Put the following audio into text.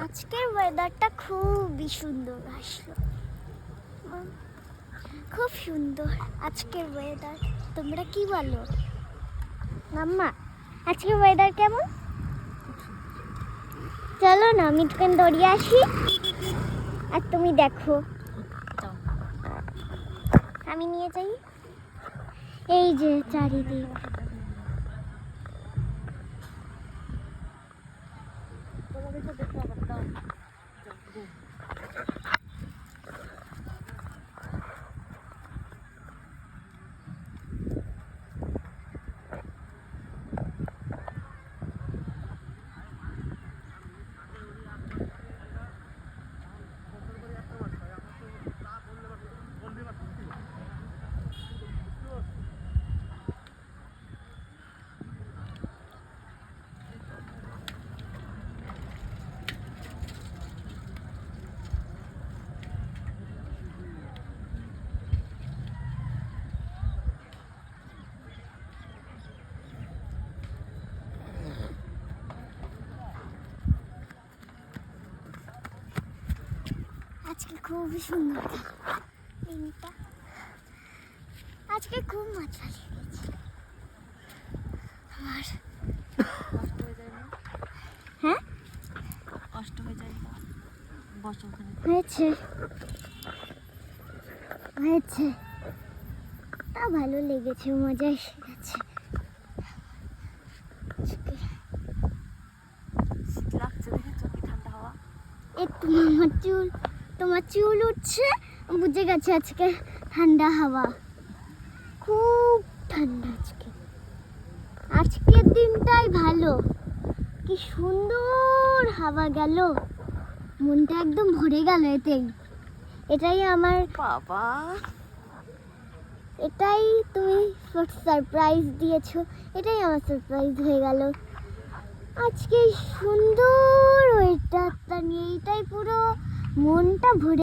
আজকের ওয়েদারটা খুবই সুন্দর আসলো, খুব সুন্দর আজকের ওয়েদার। তোমরা কি বলো মাম্মা, আজকের ওয়েদার কেমন? চলো না আমি দোকান দৌড়িয়ে আসি আর তুমি দেখো। আমি নিয়ে যাই। এই যে চারিদিক, আজকে খুবই সুন্দর দিনটা। আজকে খুব মজা লেগেছে আমার। হ্যাঁ কষ্ট হয়ে যায়, বসো ওখানে। হয়েছে হয়েছে, তা ভালো লেগেছে, মজা এসে গেছে। আজকে শীত লাগছে, দেখেছো কি ঠান্ডা হাওয়া। এই তোমার চুল উঠছে, বুঝে গেছে আজকে ঠান্ডা হাওয়া, খুব ঠান্ডা আজকে। আজকের দিনটাই ভালো, কি সুন্দর হাওয়া গেল, মনটা একদম ভরে গেল এটাই আমার বাবা, এটাই তুমি সারপ্রাইজ দিয়েছো, এটাই আমার সারপ্রাইজ হয়ে গেল। আজকে সুন্দর ওয়েদারটা নিয়ে এটাই পুরো মনটা ভরে